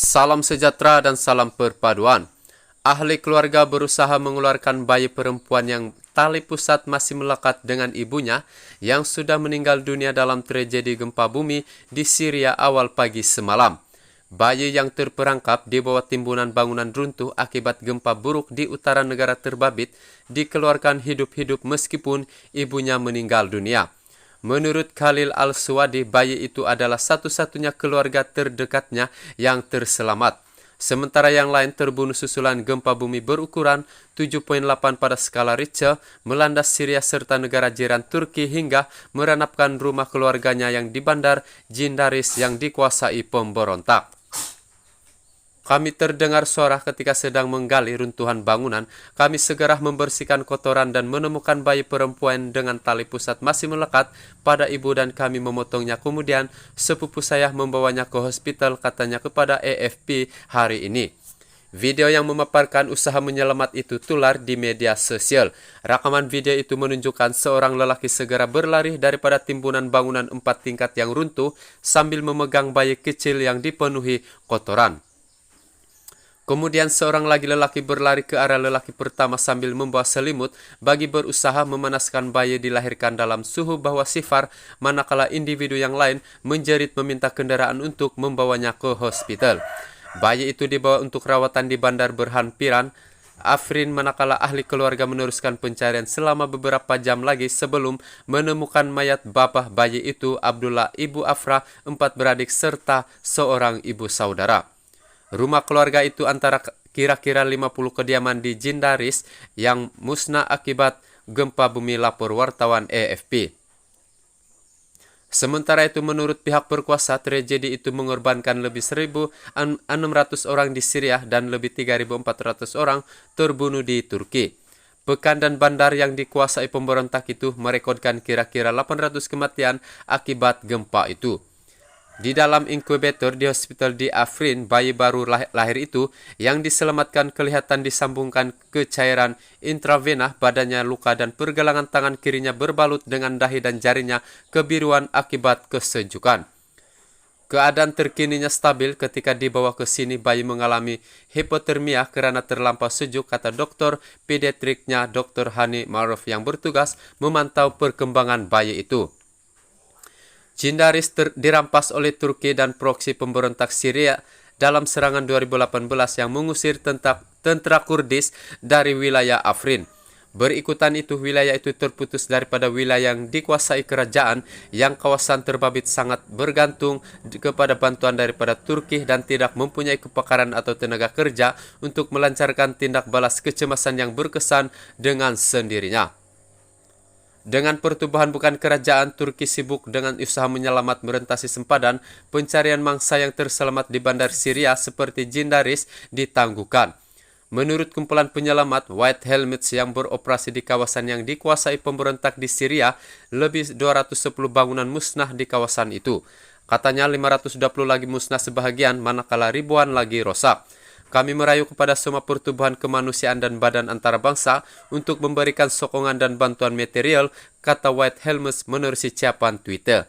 Salam sejahtera dan salam perpaduan. Ahli keluarga berusaha mengeluarkan bayi perempuan yang tali pusat masih melekat dengan ibunya yang sudah meninggal dunia dalam tragedi gempa bumi di Syria awal pagi semalam. Bayi yang terperangkap di bawah timbunan bangunan runtuh akibat gempa buruk di utara negara terbabit dikeluarkan hidup-hidup meskipun ibunya meninggal dunia. Menurut Khalil Al-Suwadi, bayi itu adalah satu-satunya keluarga terdekatnya yang terselamat. Sementara yang lain terbunuh susulan gempa bumi berukuran 7,8 pada skala Richter melanda Syria serta negara jiran Turki hingga merenapkan rumah keluarganya yang di Bandar Jindaris yang dikuasai pemberontak. Kami terdengar suara ketika sedang menggali runtuhan bangunan. Kami segera membersihkan kotoran dan menemukan bayi perempuan dengan tali pusat masih melekat pada ibu dan kami memotongnya. Kemudian sepupu saya membawanya ke hospital, katanya kepada AFP hari ini. Video yang memaparkan usaha menyelamat itu tular di media sosial. Rekaman video itu menunjukkan seorang lelaki segera berlari daripada timbunan bangunan 4 tingkat yang runtuh sambil memegang bayi kecil yang dipenuhi kotoran. Kemudian seorang lagi lelaki berlari ke arah lelaki pertama sambil membawa selimut bagi berusaha memanaskan bayi dilahirkan dalam suhu bawah sifar, manakala individu yang lain menjerit meminta kendaraan untuk membawanya ke hospital. Bayi itu dibawa untuk rawatan di Bandar Berhan Piran, Afrin, manakala ahli keluarga meneruskan pencarian selama beberapa jam lagi sebelum menemukan mayat bapak bayi itu, Abdullah, Ibu Afra, 4 beradik serta seorang ibu saudara. Rumah keluarga itu antara kira-kira 50 kediaman di Jindaris yang musnah akibat gempa bumi, lapor wartawan AFP. Sementara itu menurut pihak berkuasa, tragedi itu mengorbankan lebih 1.600 orang di Syria dan lebih 3.400 orang terbunuh di Turki. Pekan dan bandar yang dikuasai pemberontak itu merekodkan kira-kira 800 kematian akibat gempa itu. Di dalam inkubator di hospital di Afrin, bayi baru lahir itu yang diselamatkan kelihatan disambungkan ke cairan intravena, badannya luka dan pergelangan tangan kirinya berbalut dengan dahi dan jarinya kebiruan akibat kesejukan. Keadaan terkininya stabil. Ketika dibawa ke sini, bayi mengalami hipotermia karena terlampau sejuk, kata dokter pediatriknya Dr. Hani Maruf yang bertugas memantau perkembangan bayi itu. Jindaris dirampas oleh Turki dan proksi pemberontak Syria dalam serangan 2018 yang mengusir tentara Kurdis dari wilayah Afrin. Berikutan itu, wilayah itu terputus daripada wilayah yang dikuasai kerajaan, yang kawasan terbabit sangat bergantung kepada bantuan daripada Turki dan tidak mempunyai kepakaran atau tenaga kerja untuk melancarkan tindak balas kecemasan yang berkesan dengan sendirinya. Dengan pertumbuhan bukan kerajaan, Turki sibuk dengan usaha menyelamat merentasi sempadan. Pencarian mangsa yang terselamat di bandar Syria seperti Jindaris ditangguhkan. Menurut kumpulan penyelamat White Helmets yang beroperasi di kawasan yang dikuasai pemberontak di Syria, lebih 210 bangunan musnah di kawasan itu. Katanya 520 lagi musnah sebahagian, manakala ribuan lagi rosak. Kami merayu kepada semua pertubuhan kemanusiaan dan badan antarabangsa untuk memberikan sokongan dan bantuan material, kata White Helmets menerusi ucapan Twitter.